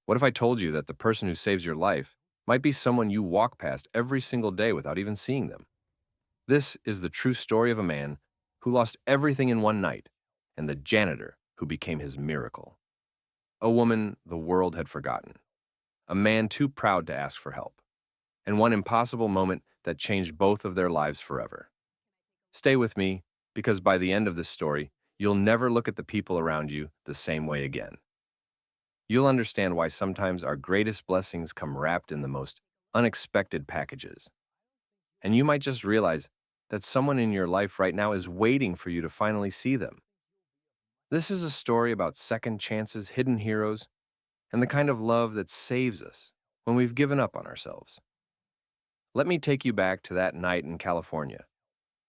What if I told you that the person who saves your life might be someone you walk past every single day without even seeing them? This is the true story of a man who lost everything in one night and the janitor who became his miracle. A woman the world had forgotten. A man too proud to ask for help. And one impossible moment that changed both of their lives forever. Stay with me, because by the end of this story, you'll never look at the people around you the same way again. You'll understand why sometimes our greatest blessings come wrapped in the most unexpected packages. And you might just realize that someone in your life right now is waiting for you to finally see them. This is a story about second chances, hidden heroes, and the kind of love that saves us when we've given up on ourselves. Let me take you back to that night in California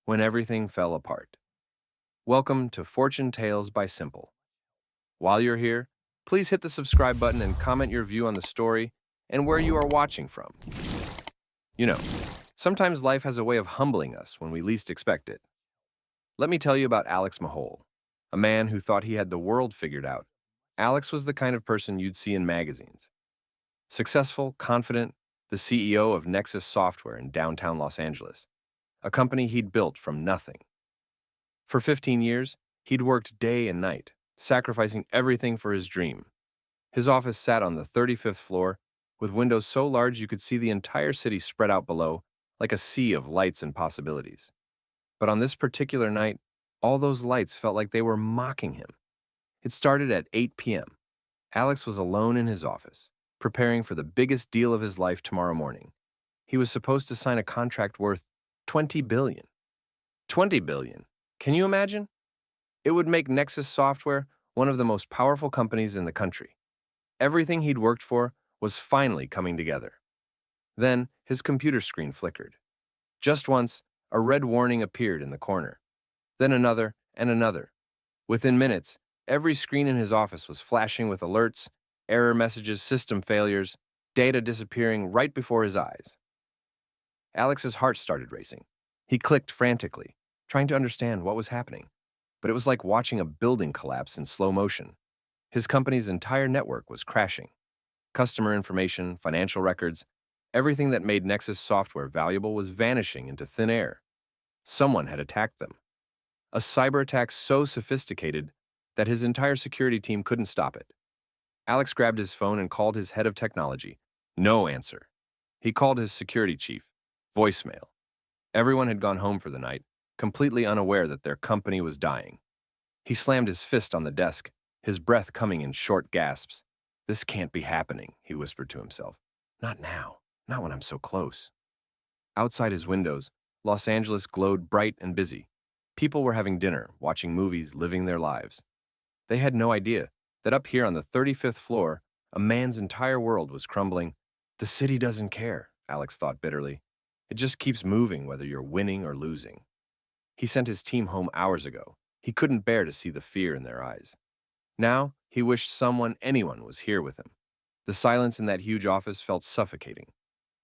when everything fell apart. Welcome to Fortune Tales by Simple. While you're here, please hit the subscribe button and comment your view on the story and where you are watching from. You know, sometimes life has a way of humbling us when we least expect it. Let me tell you about Alex Mahol, a man who thought he had the world figured out. Alex was the kind of person you'd see in magazines. Successful, confident, the CEO of Nexus Software in downtown Los Angeles, a company he'd built from nothing. For 15 years, he'd worked day and night, sacrificing everything for his dream. His office sat on the 35th floor, with windows so large you could see the entire city spread out below, like a sea of lights and possibilities. But on this particular night, all those lights felt like they were mocking him. It started at 8 p.m. Alex was alone in his office, preparing for the biggest deal of his life tomorrow morning. He was supposed to sign a contract worth $20 billion. $20 billion. Can you imagine? It would make Nexus Software one of the most powerful companies in the country. Everything he'd worked for was finally coming together. Then his computer screen flickered. Just once, a red warning appeared in the corner. Then another and another. Within minutes, every screen in his office was flashing with alerts, error messages, system failures, data disappearing right before his eyes. Alex's heart started racing. He clicked frantically, trying to understand what was happening. But it was like watching a building collapse in slow motion. His company's entire network was crashing. Customer information, financial records, everything that made Nexus Software valuable was vanishing into thin air. Someone had attacked them. A cyber attack so sophisticated that his entire security team couldn't stop it. Alex grabbed his phone and called his head of technology. No answer. He called his security chief. Voicemail. Everyone had gone home for the night, completely unaware that their company was dying. He slammed his fist on the desk, his breath coming in short gasps. "This can't be happening," he whispered to himself. "Not now. Not when I'm so close." Outside his windows, Los Angeles glowed bright and busy. People were having dinner, watching movies, living their lives. They had no idea that up here on the 35th floor, a man's entire world was crumbling. The city doesn't care, Alex thought bitterly. It just keeps moving whether you're winning or losing. He sent his team home hours ago. He couldn't bear to see the fear in their eyes. Now, he wished anyone was here with him. The silence in that huge office felt suffocating.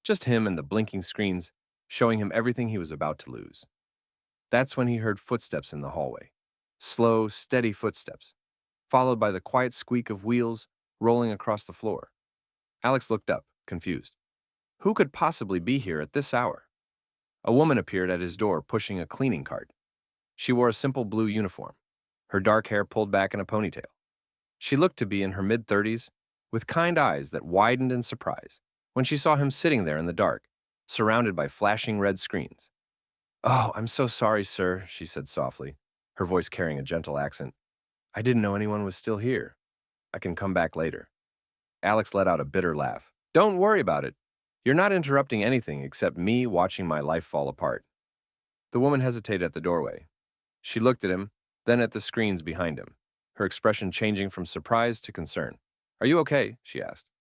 Just him and the blinking screens, showing him everything he was about to lose. That's when he heard footsteps in the hallway. Slow, steady footsteps, followed by the quiet squeak of wheels rolling across the floor. Alex looked up, confused. Who could possibly be here at this hour? A woman appeared at his door pushing a cleaning cart. She wore a simple blue uniform, her dark hair pulled back in a ponytail. She looked to be in her mid-30s, with kind eyes that widened in surprise when she saw him sitting there in the dark, surrounded by flashing red screens. "Oh, I'm so sorry, sir," she said softly, her voice carrying a gentle accent. "I didn't know anyone was still here. I can come back later." Alex let out a bitter laugh. "Don't worry about it. You're not interrupting anything except me watching my life fall apart." The woman hesitated at the doorway. She looked at him, then at the screens behind him, her expression changing from surprise to concern. "Are you okay?" she asked.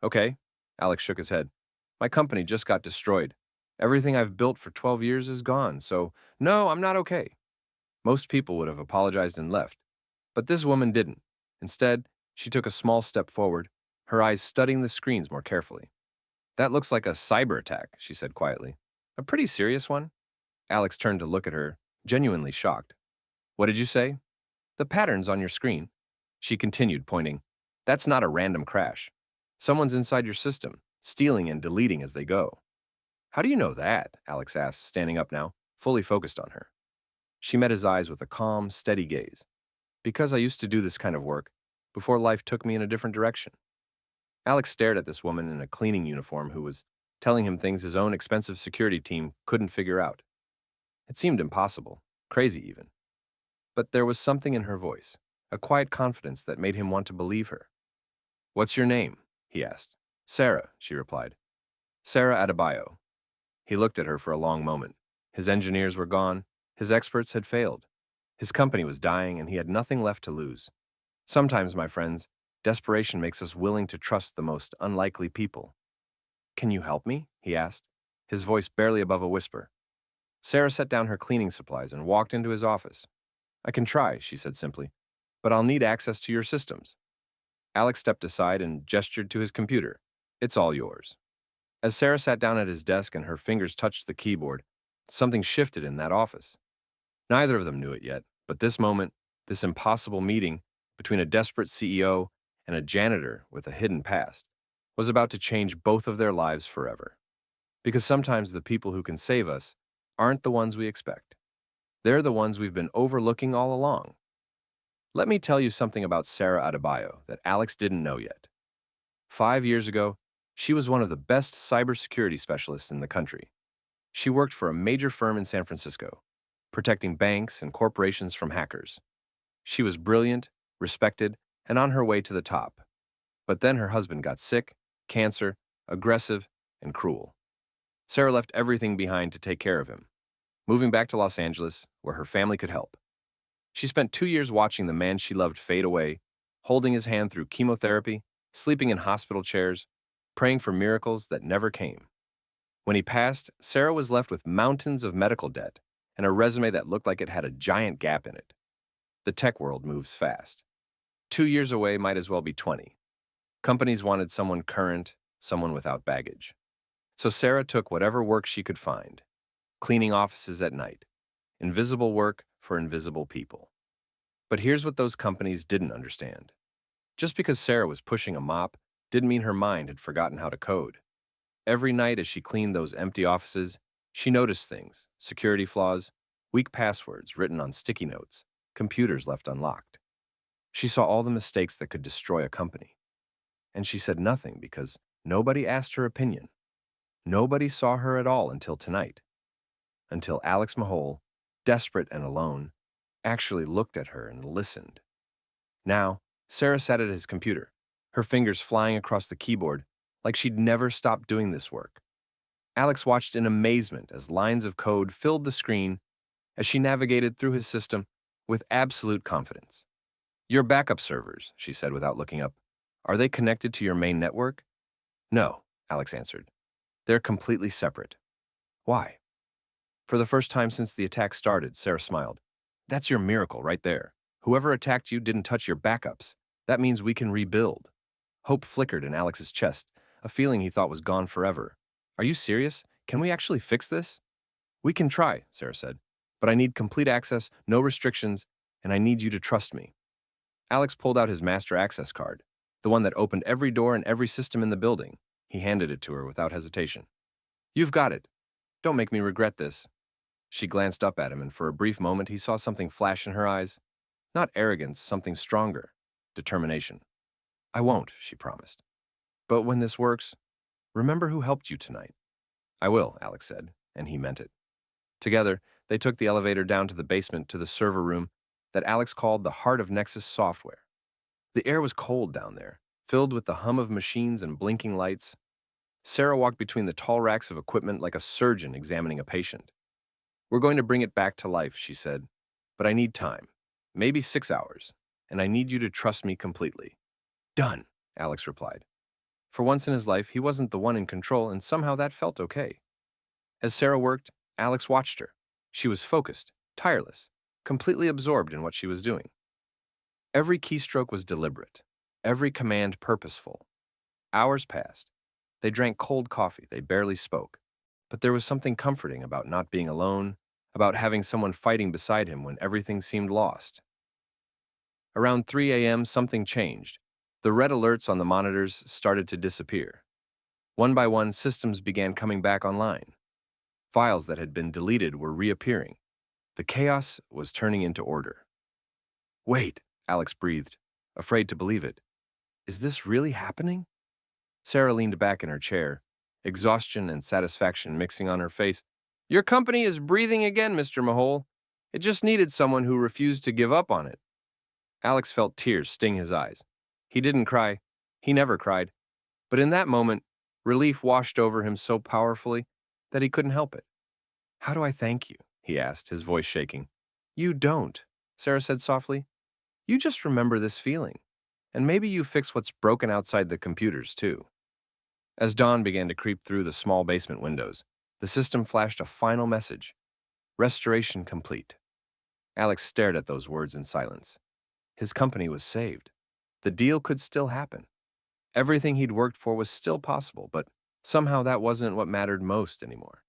"Okay." Alex shook his head. "My company just got destroyed. Everything I've built for 12 years is gone, so no, I'm not okay." Most people would have apologized and left, but this woman didn't. Instead, she took a small step forward, her eyes studying the screens more carefully. "That looks like a cyber attack," she said quietly. "A pretty serious one?" Alex turned to look at her, genuinely shocked. "What did you say?" "The patterns on your screen," she continued, pointing. "That's not a random crash. Someone's inside your system, stealing and deleting as they go. How do you know that? Alex asked, standing up now, fully focused on her. She met his eyes with a calm, steady gaze. Because I used to do this kind of work, before life took me in a different direction. Alex stared at this woman in a cleaning uniform who was telling him things his own expensive security team couldn't figure out. It seemed impossible, crazy even. But there was something in her voice, a quiet confidence that made him want to believe her. "What's your name?" he asked. "Sarah," she replied. "Sarah Adebayo." He looked at her for a long moment. His engineers were gone, his experts had failed. His company was dying, and he had nothing left to lose. Sometimes, my friends, desperation makes us willing to trust the most unlikely people. "Can you help me?" he asked, his voice barely above a whisper. Sarah set down her cleaning supplies and walked into his office. "I can try," she said simply, "but I'll need access to your systems." Alex stepped aside and gestured to his computer. "It's all yours." As Sarah sat down at his desk and her fingers touched the keyboard, something shifted in that office. Neither of them knew it yet, but this moment, this impossible meeting between a desperate CEO and a janitor with a hidden past, was about to change both of their lives forever. Because sometimes the people who can save us aren't the ones we expect. They're the ones we've been overlooking all along. Let me tell you something about Sarah Adebayo that Alex didn't know yet. 5 years ago, she was one of the best cybersecurity specialists in the country. She worked for a major firm in San Francisco, protecting banks and corporations from hackers. She was brilliant, respected, and on her way to the top. But then her husband got sick, cancer, aggressive, and cruel. Sarah left everything behind to take care of him, moving back to Los Angeles, where her family could help. She spent 2 years watching the man she loved fade away, holding his hand through chemotherapy, sleeping in hospital chairs, praying for miracles that never came. When he passed, Sarah was left with mountains of medical debt and a resume that looked like it had a giant gap in it. The tech world moves fast. 2 years away might as well be 20. Companies wanted someone current, someone without baggage. So Sarah took whatever work she could find, cleaning offices at night, invisible work for invisible people. But here's what those companies didn't understand. Just because Sarah was pushing a mop didn't mean her mind had forgotten how to code. Every night as she cleaned those empty offices, she noticed things, security flaws, weak passwords written on sticky notes, computers left unlocked. She saw all the mistakes that could destroy a company. And she said nothing because nobody asked her opinion. Nobody saw her at all until tonight. Until Alex Mahol, desperate and alone, actually looked at her and listened. Now, Sarah sat at his computer, her fingers flying across the keyboard like she'd never stopped doing this work. Alex watched in amazement as lines of code filled the screen as she navigated through his system with absolute confidence. "Your backup servers," she said without looking up, "are they connected to your main network?" "No," Alex answered. "They're completely separate." "Why?" For the first time since the attack started, Sarah smiled. "That's your miracle right there. Whoever attacked you didn't touch your backups. That means we can rebuild." Hope flickered in Alex's chest, a feeling he thought was gone forever. "Are you serious? Can we actually fix this?" "We can try," Sarah said, "but I need complete access, no restrictions, and I need you to trust me." Alex pulled out his master access card, the one that opened every door and every system in the building. He handed it to her without hesitation. "You've got it. Don't make me regret this." She glanced up at him, and for a brief moment he saw something flash in her eyes. Not arrogance, something stronger. Determination. "I won't," she promised. "But when this works, remember who helped you tonight." "I will," Alex said, and he meant it. Together, they took the elevator down to the basement to the server room that Alex called the heart of Nexus software. The air was cold down there, filled with the hum of machines and blinking lights. Sarah walked between the tall racks of equipment like a surgeon examining a patient. "We're going to bring it back to life," she said, "but I need time. Maybe 6 hours, and I need you to trust me completely." "Done," Alex replied. For once in his life, he wasn't the one in control, and somehow that felt okay. As Sarah worked, Alex watched her. She was focused, tireless, completely absorbed in what she was doing. Every keystroke was deliberate, every command purposeful. Hours passed. They drank cold coffee, they barely spoke. But there was something comforting about not being alone, about having someone fighting beside him when everything seemed lost. Around 3 a.m., something changed. The red alerts on the monitors started to disappear. One by one, systems began coming back online. Files that had been deleted were reappearing. The chaos was turning into order. Wait, Alex breathed, afraid to believe it. Is this really happening? Sarah leaned back in her chair, exhaustion and satisfaction mixing on her face. Your company is breathing again, Mr. Mahol. It just needed someone who refused to give up on it. Alex felt tears sting his eyes. He didn't cry. He never cried. But in that moment, relief washed over him so powerfully that he couldn't help it. How do I thank you? He asked, his voice shaking. You don't, Sarah said softly. You just remember this feeling. And maybe you fix what's broken outside the computers, too. As dawn began to creep through the small basement windows, the system flashed a final message. Restoration complete. Alex stared at those words in silence. His company was saved. The deal could still happen. Everything he'd worked for was still possible, but somehow that wasn't what mattered most anymore.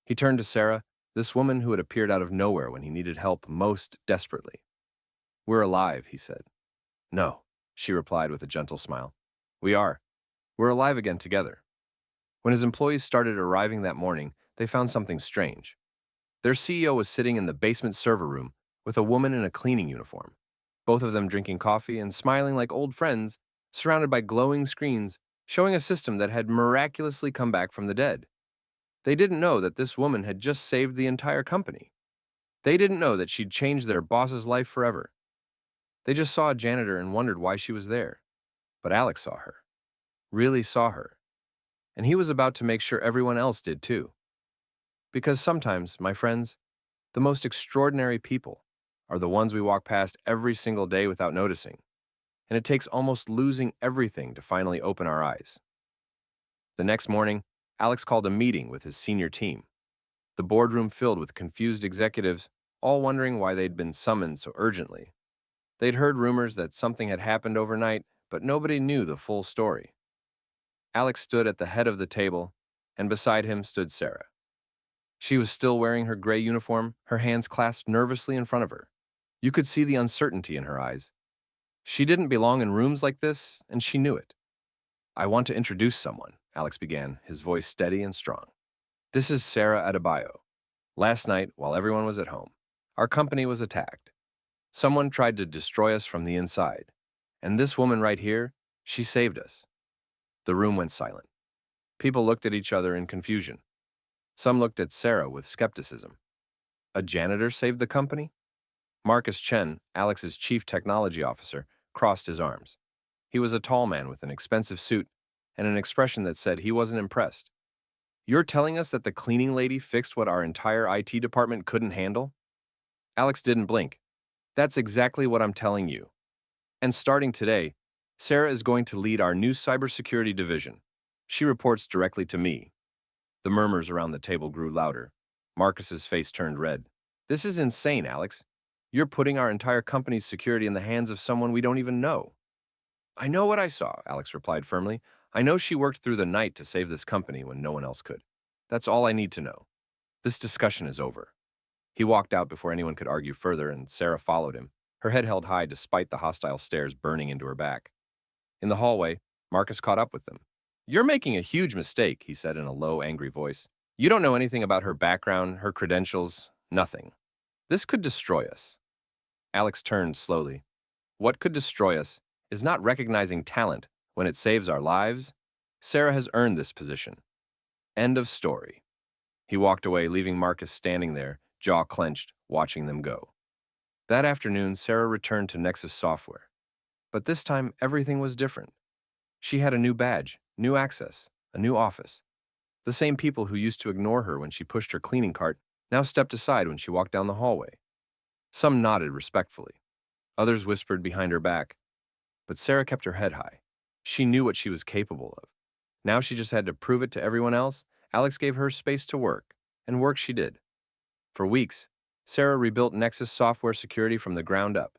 He turned to Sarah, this woman who had appeared out of nowhere when he needed help most desperately. We're alive, he said. No, she replied with a gentle smile. We are. We're alive again together. When his employees started arriving that morning, they found something strange. Their CEO was sitting in the basement server room with a woman in a cleaning uniform, both of them drinking coffee and smiling like old friends, surrounded by glowing screens showing a system that had miraculously come back from the dead. They didn't know that this woman had just saved the entire company. They didn't know that she'd changed their boss's life forever. They just saw a janitor and wondered why she was there. But Alex saw her. Really saw her. And he was about to make sure everyone else did too. Because sometimes, my friends, the most extraordinary people are the ones we walk past every single day without noticing. And it takes almost losing everything to finally open our eyes. The next morning, Alex called a meeting with his senior team. The boardroom filled with confused executives, all wondering why they'd been summoned so urgently. They'd heard rumors that something had happened overnight, but nobody knew the full story. Alex stood at the head of the table, and beside him stood Sarah. She was still wearing her gray uniform, her hands clasped nervously in front of her. You could see the uncertainty in her eyes. She didn't belong in rooms like this, and she knew it. I want to introduce someone, Alex began, his voice steady and strong. This is Sarah Adebayo. Last night, while everyone was at home, our company was attacked. Someone tried to destroy us from the inside. And this woman right here, she saved us. The room went silent. People looked at each other in confusion. Some looked at Sarah with skepticism. A janitor saved the company? Marcus Chen, Alex's chief technology officer, crossed his arms. He was a tall man with an expensive suit and an expression that said he wasn't impressed. You're telling us that the cleaning lady fixed what our entire IT department couldn't handle? Alex didn't blink. That's exactly what I'm telling you. And starting today, Sarah is going to lead our new cybersecurity division. She reports directly to me. The murmurs around the table grew louder. Marcus's face turned red. This is insane, Alex. You're putting our entire company's security in the hands of someone we don't even know. I know what I saw, Alex replied firmly. I know she worked through the night to save this company when no one else could. That's all I need to know. This discussion is over. He walked out before anyone could argue further, and Sarah followed him, her head held high despite the hostile stares burning into her back. In the hallway, Marcus caught up with them. You're making a huge mistake, he said in a low, angry voice. You don't know anything about her background, her credentials, nothing. This could destroy us. Alex turned slowly. What could destroy us is not recognizing talent when it saves our lives. Sarah has earned this position. End of story. He walked away, leaving Marcus standing there, jaw clenched, watching them go. That afternoon, Sarah returned to Nexus Software. But this time, everything was different. She had a new badge, new access, a new office. The same people who used to ignore her when she pushed her cleaning cart now stepped aside when she walked down the hallway. Some nodded respectfully. Others whispered behind her back. But Sarah kept her head high. She knew what she was capable of. Now she just had to prove it to everyone else. Alex gave her space to work, and work she did. For weeks, Sarah rebuilt Nexus software security from the ground up.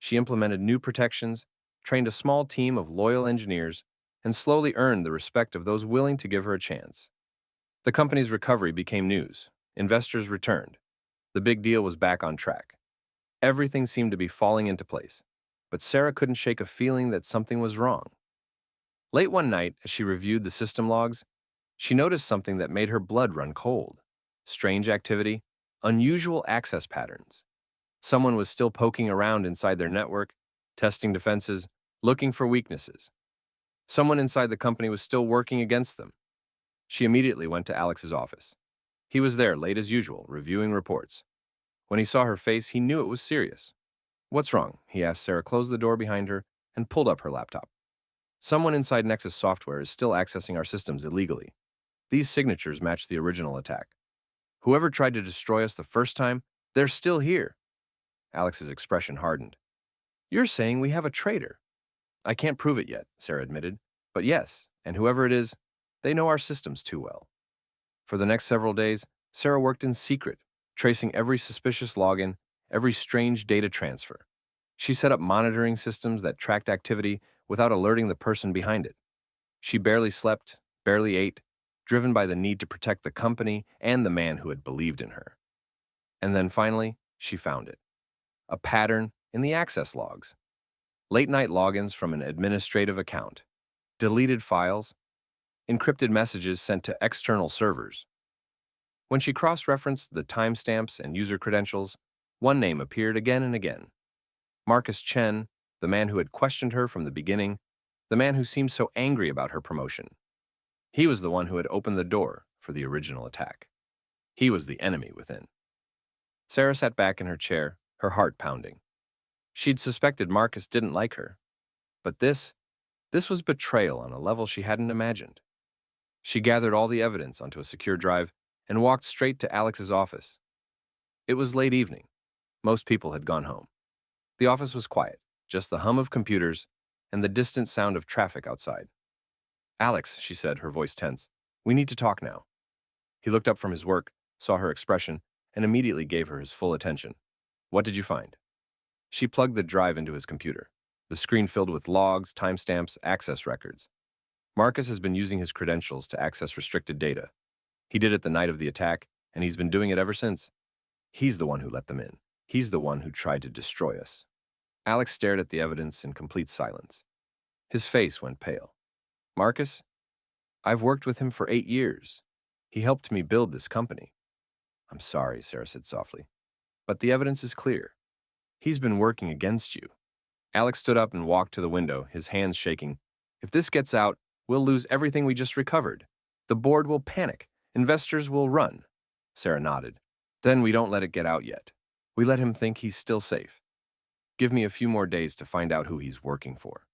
She implemented new protections, trained a small team of loyal engineers, and slowly earned the respect of those willing to give her a chance. The company's recovery became news. Investors returned. The big deal was back on track. Everything seemed to be falling into place. but Sarah couldn't shake a feeling that something was wrong. Late one night, as she reviewed the system logs, she noticed something that made her blood run cold. Strange activity, unusual access patterns. Someone was still poking around inside their network, testing defenses, looking for weaknesses. Someone inside the company was still working against them. She immediately went to Alex's office. He was there, late as usual, reviewing reports. When he saw her face, he knew it was serious. "What's wrong?" he asked Sarah, closed the door behind her, and pulled up her laptop. "Someone inside Nexus Software is still accessing our systems illegally. These signatures match the original attack. Whoever tried to destroy us the first time, they're still here." Alex's expression hardened. "You're saying we have a traitor?" "I can't prove it yet," Sarah admitted. "But yes, and whoever it is, they know our systems too well." For the next several days, Sarah worked in secret, tracing every suspicious login, every strange data transfer. She set up monitoring systems that tracked activity without alerting the person behind it. She barely slept, barely ate, driven by the need to protect the company and the man who had believed in her. And then finally, she found it. A pattern in the access logs. Late-night logins from an administrative account. Deleted files. Encrypted messages sent to external servers. When she cross-referenced the timestamps and user credentials, one name appeared again and again. Marcus Chen, the man who had questioned her from the beginning, the man who seemed so angry about her promotion. He was the one who had opened the door for the original attack. He was the enemy within. Sarah sat back in her chair, her heart pounding. She'd suspected Marcus didn't like her. But this was betrayal on a level she hadn't imagined. She gathered all the evidence onto a secure drive and walked straight to Alex's office. It was late evening. Most people had gone home. The office was quiet, just the hum of computers and the distant sound of traffic outside. "Alex," she said, her voice tense, "we need to talk now." He looked up from his work, saw her expression, and immediately gave her his full attention. "What did you find?" She plugged the drive into his computer, the screen filled with logs, timestamps, access records. Marcus has been using his credentials to access restricted data. He did it the night of the attack, and he's been doing it ever since. He's the one who let them in. He's the one who tried to destroy us. Alex stared at the evidence in complete silence. His face went pale. "Marcus? I've worked with him for 8 years. He helped me build this company." "I'm sorry," Sarah said softly, "but the evidence is clear. He's been working against you." Alex stood up and walked to the window, his hands shaking. "If this gets out, we'll lose everything we just recovered. The board will panic. Investors will run." Sarah nodded. "Then we don't let it get out yet. We let him think he's still safe. Give me a few more days to find out who he's working for."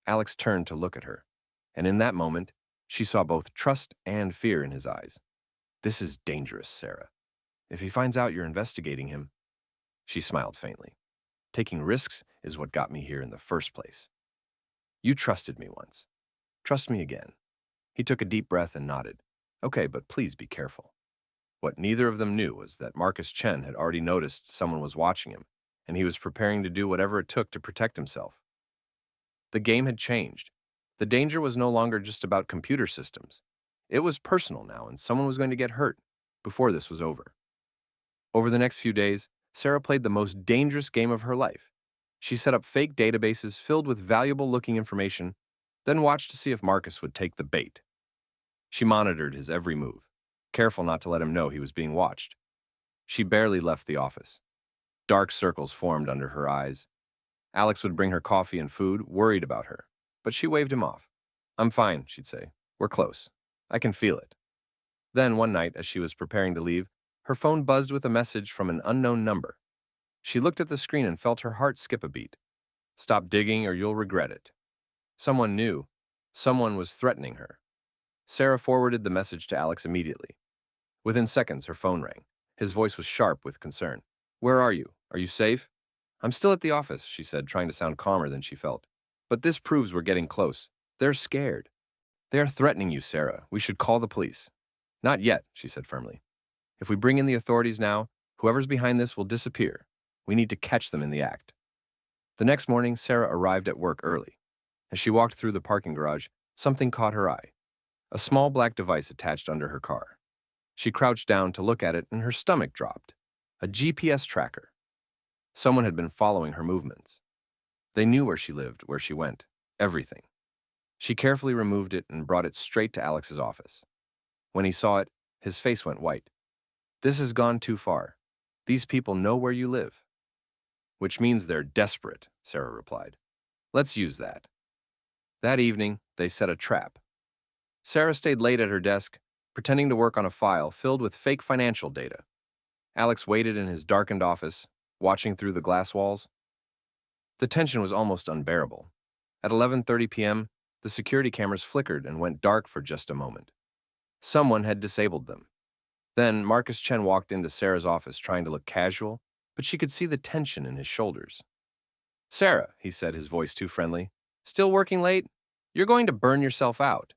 Alex turned to look at her, and in that moment, she saw both trust and fear in his eyes. "This is dangerous, Sarah. If he finds out you're investigating him..." She smiled faintly. "Taking risks is what got me here in the first place. You trusted me once. Trust me again." He took a deep breath and nodded. "Okay, but please be careful." What neither of them knew was that Marcus Chen had already noticed someone was watching him, and he was preparing to do whatever it took to protect himself. The game had changed. The danger was no longer just about computer systems. It was personal now, and someone was going to get hurt before this was over. Over the next few days, Sarah played the most dangerous game of her life. She set up fake databases filled with valuable-looking information, then watched to see if Marcus would take the bait. She monitored his every move, careful not to let him know he was being watched. She barely left the office. Dark circles formed under her eyes. Alex would bring her coffee and food, worried about her, but she waved him off. "I'm fine," she'd say. "We're close. I can feel it." Then, one night, as she was preparing to leave, her phone buzzed with a message from an unknown number. She looked at the screen and felt her heart skip a beat. "Stop digging or you'll regret it." Someone knew. Someone was threatening her. Sarah forwarded the message to Alex immediately. Within seconds, her phone rang. His voice was sharp with concern. "Where are you? Are you safe?" "I'm still at the office," she said, trying to sound calmer than she felt. "But this proves we're getting close. They're scared." "They are threatening you, Sarah. We should call the police." "Not yet," she said firmly. "If we bring in the authorities now, whoever's behind this will disappear. We need to catch them in the act." The next morning, Sarah arrived at work early. As she walked through the parking garage, something caught her eye. A small black device attached under her car. She crouched down to look at it and her stomach dropped. A GPS tracker. Someone had been following her movements. They knew where she lived, where she went, everything. She carefully removed it and brought it straight to Alex's office. When he saw it, his face went white. This has gone too far. These people know where you live. Which means they're desperate, Sarah replied. Let's use that. That evening, they set a trap. Sarah stayed late at her desk, pretending to work on a file filled with fake financial data. Alex waited in his darkened office, watching through the glass walls. The tension was almost unbearable. At 11:30 p.m., the security cameras flickered and went dark for just a moment. Someone had disabled them. Then Marcus Chen walked into Sarah's office trying to look casual, but she could see the tension in his shoulders. Sarah, he said, his voice too friendly. Still working late? You're going to burn yourself out.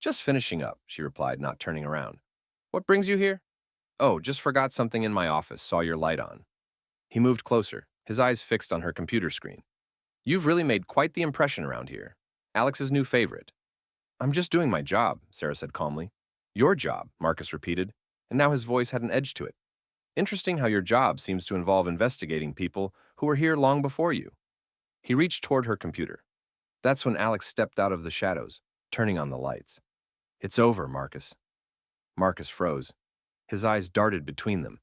Just finishing up, she replied, not turning around. What brings you here? Oh, just forgot something in my office, saw your light on. He moved closer, his eyes fixed on her computer screen. You've really made quite the impression around here. Alex's new favorite. I'm just doing my job, Sarah said calmly. Your job, Marcus repeated, and now his voice had an edge to it. Interesting how your job seems to involve investigating people who were here long before you. He reached toward her computer. That's when Alex stepped out of the shadows, turning on the lights. It's over, Marcus. Marcus froze. His eyes darted between them,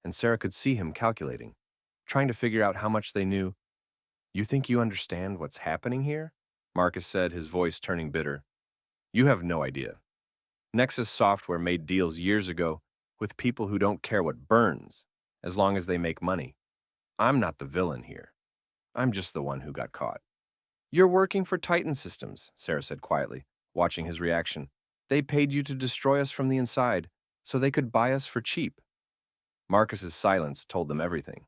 and Sarah could see him calculating, trying to figure out how much they knew. You think you understand what's happening here? Marcus said, his voice turning bitter. You have no idea. Nexus Software made deals years ago with people who don't care what burns, as long as they make money. I'm not the villain here. I'm just the one who got caught. You're working for Titan Systems, Sarah said quietly, watching his reaction. They paid you to destroy us from the inside, so they could buy us for cheap. Marcus's silence told them everything.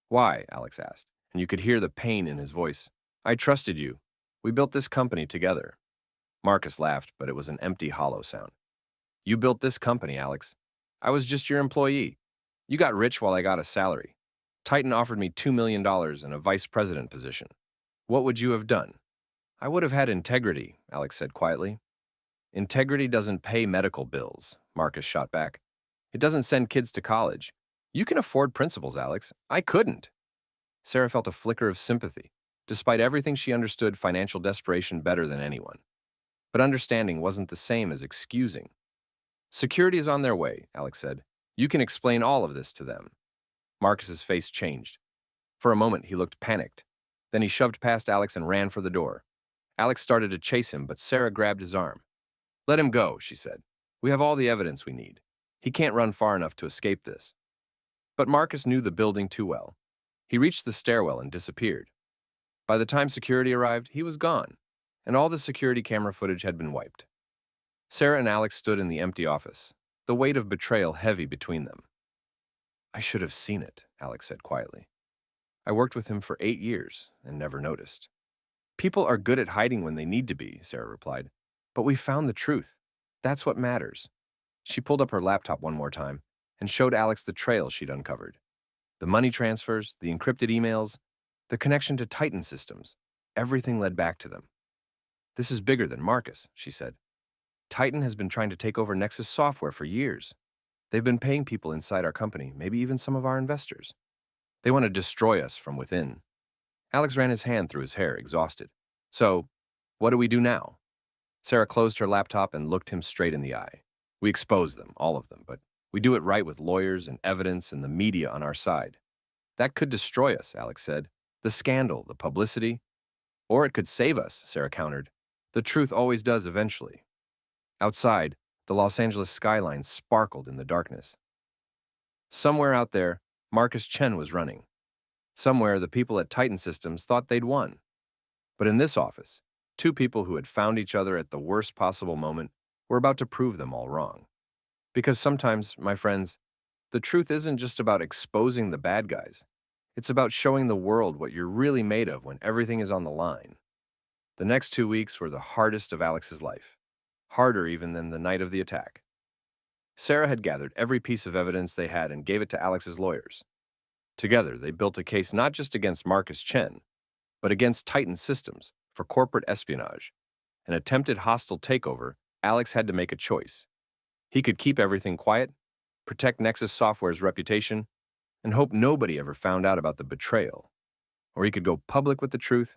Why? Alex asked, and you could hear the pain in his voice. I trusted you. We built this company together. Marcus laughed, but it was an empty, hollow sound. You built this company, Alex. I was just your employee. You got rich while I got a salary. Titan offered me $2 million and a vice president position. What would you have done? I would have had integrity, Alex said quietly. Integrity doesn't pay medical bills, Marcus shot back. It doesn't send kids to college. You can afford principles, Alex. I couldn't. Sarah felt a flicker of sympathy. Despite everything, she understood financial desperation better than anyone. But understanding wasn't the same as excusing. Security is on their way, Alex said. You can explain all of this to them. Marcus's face changed. For a moment, he looked panicked. Then he shoved past Alex and ran for the door. Alex started to chase him, but Sarah grabbed his arm. Let him go, she said. We have all the evidence we need. He can't run far enough to escape this. But Marcus knew the building too well. He reached the stairwell and disappeared. By the time security arrived, he was gone, and all the security camera footage had been wiped. Sarah and Alex stood in the empty office, the weight of betrayal heavy between them. I should have seen it, Alex said quietly. I worked with him for 8 years and never noticed. People are good at hiding when they need to be, Sarah replied. But we found the truth. That's what matters. She pulled up her laptop one more time and showed Alex the trail she'd uncovered. The money transfers, the encrypted emails, the connection to Titan Systems. Everything led back to them. This is bigger than Marcus, she said. Titan has been trying to take over Nexus Software for years. They've been paying people inside our company, maybe even some of our investors. They want to destroy us from within. Alex ran his hand through his hair, exhausted. So, what do we do now? Sarah closed her laptop and looked him straight in the eye. We expose them, all of them, but we do it right with lawyers and evidence and the media on our side. That could destroy us, Alex said. The scandal, the publicity. Or it could save us, Sarah countered. The truth always does eventually. Outside, the Los Angeles skyline sparkled in the darkness. Somewhere out there, Marcus Chen was running. Somewhere, the people at Titan Systems thought they'd won. But in this office, two people who had found each other at the worst possible moment were about to prove them all wrong. Because sometimes, my friends, the truth isn't just about exposing the bad guys. It's about showing the world what you're really made of when everything is on the line. The next 2 weeks were the hardest of Alex's life. Harder even than the night of the attack. Sarah had gathered every piece of evidence they had and gave it to Alex's lawyers. Together, they built a case not just against Marcus Chen, but against Titan Systems for corporate espionage. An attempted hostile takeover, Alex had to make a choice. He could keep everything quiet, protect Nexus Software's reputation, and hope nobody ever found out about the betrayal. or he could go public with the truth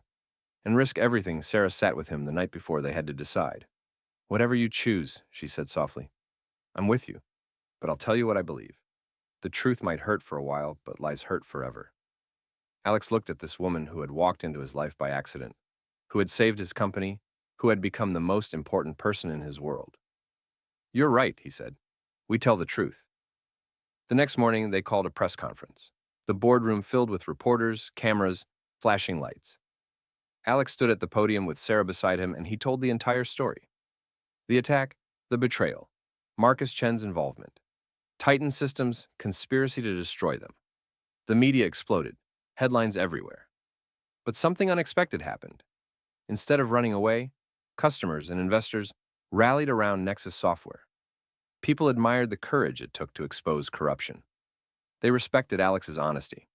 and risk everything. Sarah sat with him the night before they had to decide. Whatever you choose, she said softly. I'm with you, but I'll tell you what I believe. The truth might hurt for a while, but lies hurt forever. Alex looked at this woman who had walked into his life by accident, who had saved his company, who had become the most important person in his world. You're right, he said. We tell the truth. The next morning, they called a press conference. The boardroom filled with reporters, cameras, flashing lights. Alex stood at the podium with Sarah beside him, and he told the entire story. The attack, the betrayal, Marcus Chen's involvement, Titan Systems' conspiracy to destroy them. The media exploded, headlines everywhere. But something unexpected happened. Instead of running away, customers and investors rallied around Nexus Software. People admired the courage it took to expose corruption. They respected Alex's honesty.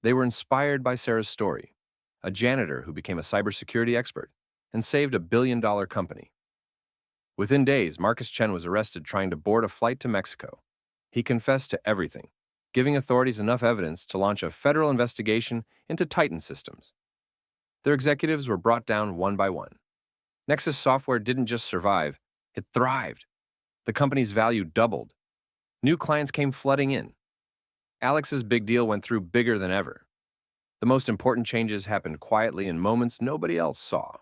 They were inspired by Sarah's story, a janitor who became a cybersecurity expert and saved a billion-dollar company. Within days, Marcus Chen was arrested trying to board a flight to Mexico. He confessed to everything, giving authorities enough evidence to launch a federal investigation into Titan Systems. Their executives were brought down one by one. Nexus Software didn't just survive, it thrived. The company's value doubled. New clients came flooding in. Alex's big deal went through bigger than ever. The most important changes happened quietly in moments nobody else saw.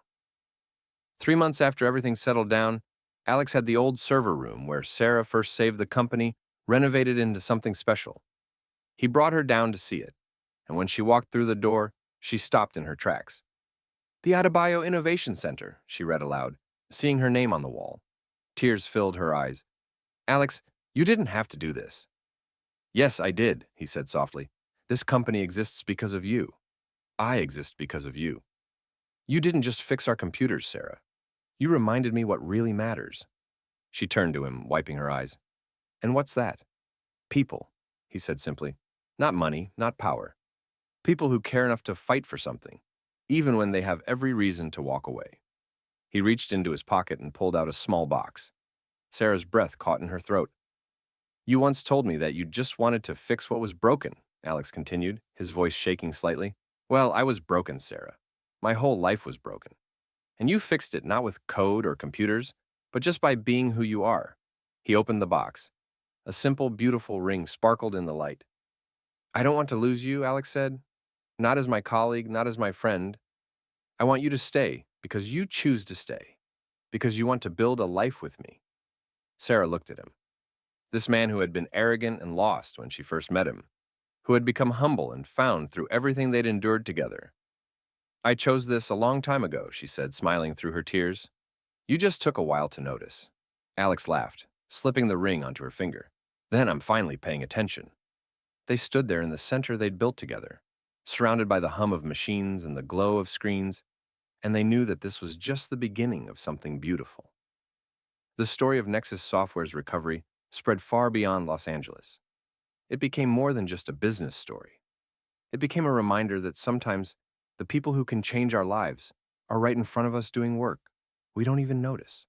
3 months after everything settled down, Alex had the old server room where Sarah first saved the company renovated into something special. He brought her down to see it, and when she walked through the door, she stopped in her tracks. The Adebayo Innovation Center, she read aloud, seeing her name on the wall. Tears filled her eyes. Alex, you didn't have to do this. Yes, I did, he said softly. This company exists because of you. I exist because of you. You didn't just fix our computers, Sarah. You reminded me what really matters. She turned to him, wiping her eyes. And what's that? People, he said simply. Not money, not power. People who care enough to fight for something, even when they have every reason to walk away. He reached into his pocket and pulled out a small box. Sarah's breath caught in her throat. You once told me that you just wanted to fix what was broken, Alex continued, his voice shaking slightly. Well, I was broken, Sarah. My whole life was broken. And you fixed it not with code or computers, but just by being who you are. He opened the box. A simple, beautiful ring sparkled in the light. I don't want to lose you, Alex said. Not as my colleague, not as my friend. I want you to stay because you choose to stay, because you want to build a life with me. Sarah looked at him. This man who had been arrogant and lost when she first met him, who had become humble and found through everything they'd endured together. I chose this a long time ago, she said, smiling through her tears. You just took a while to notice. Alex laughed, slipping the ring onto her finger. Then I'm finally paying attention. They stood there in the center they'd built together, surrounded by the hum of machines and the glow of screens, and they knew that this was just the beginning of something beautiful. The story of Nexus Software's recovery spread far beyond Los Angeles. It became more than just a business story. It became a reminder that sometimes the people who can change our lives are right in front of us doing work we don't even notice.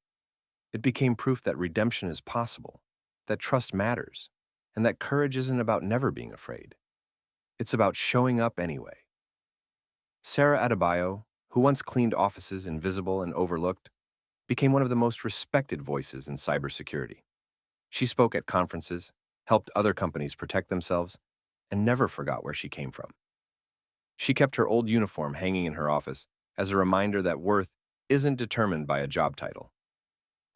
It became proof that redemption is possible, that trust matters, and that courage isn't about never being afraid. It's about showing up anyway. Sarah Adebayo, who once cleaned offices invisible and overlooked, became one of the most respected voices in cybersecurity. She spoke at conferences, helped other companies protect themselves, and never forgot where she came from. She kept her old uniform hanging in her office as a reminder that worth isn't determined by a job title.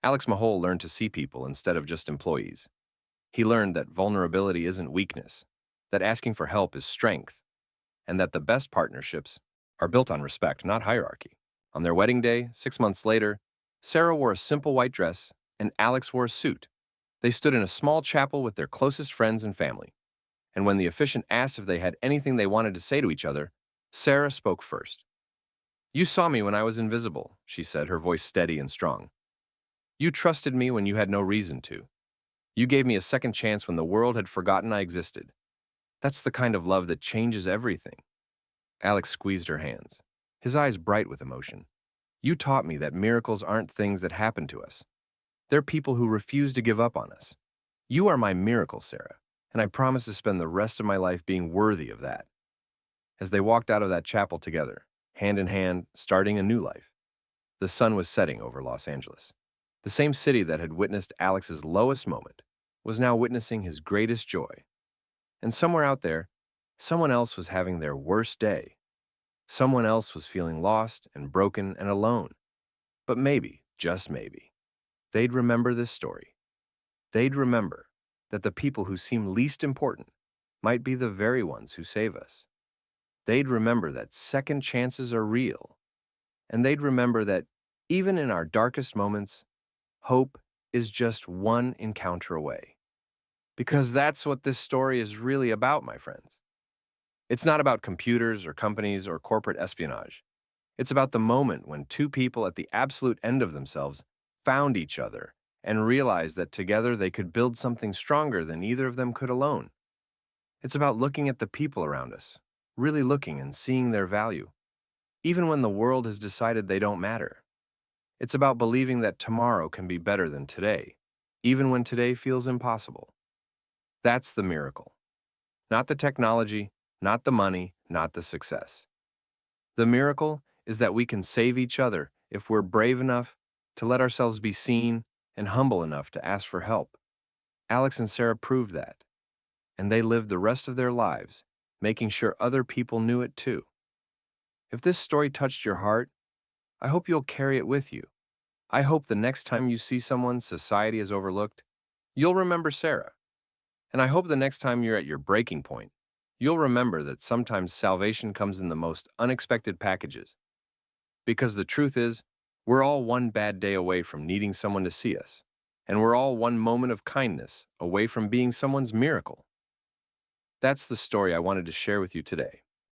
Alex Mahol learned to see people instead of just employees. He learned that vulnerability isn't weakness, that asking for help is strength, and that the best partnerships are built on respect, not hierarchy. On their wedding day, 6 months later, Sarah wore a simple white dress and Alex wore a suit. They stood in a small chapel with their closest friends and family. And when the officiant asked if they had anything they wanted to say to each other, Sarah spoke first. You saw me when I was invisible, she said, her voice steady and strong. You trusted me when you had no reason to. You gave me a second chance when the world had forgotten I existed. That's the kind of love that changes everything. Alex squeezed her hands, his eyes bright with emotion. You taught me that miracles aren't things that happen to us. They're people who refuse to give up on us. You are my miracle, Sarah, and I promise to spend the rest of my life being worthy of that. as they walked out of that chapel together, hand in hand, starting a new life. The sun was setting over Los Angeles. The same city that had witnessed Alex's lowest moment was now witnessing his greatest joy. And somewhere out there, someone else was having their worst day. Someone else was feeling lost and broken and alone. But maybe, just maybe, they'd remember this story. They'd remember that the people who seem least important might be the very ones who save us. They'd remember that second chances are real. And they'd remember that even in our darkest moments, hope is just one encounter away. Because that's what this story is really about, my friends. It's not about computers or companies or corporate espionage. It's about the moment when two people at the absolute end of themselves found each other and realized that together they could build something stronger than either of them could alone. It's about looking at the people around us, really looking and seeing their value, even when the world has decided they don't matter. It's about believing that tomorrow can be better than today, even when today feels impossible. That's the miracle. Not the technology, not the money, not the success. The miracle is that we can save each other if we're brave enough to let ourselves be seen and humble enough to ask for help. Alex and Sarah proved that, and they lived the rest of their lives making sure other people knew it too. If this story touched your heart, I hope you'll carry it with you. I hope the next time you see someone society has overlooked, you'll remember Sarah. And I hope the next time you're at your breaking point, you'll remember that sometimes salvation comes in the most unexpected packages. Because the truth is, we're all one bad day away from needing someone to see us, and we're all one moment of kindness away from being someone's miracle. That's the story I wanted to share with you today.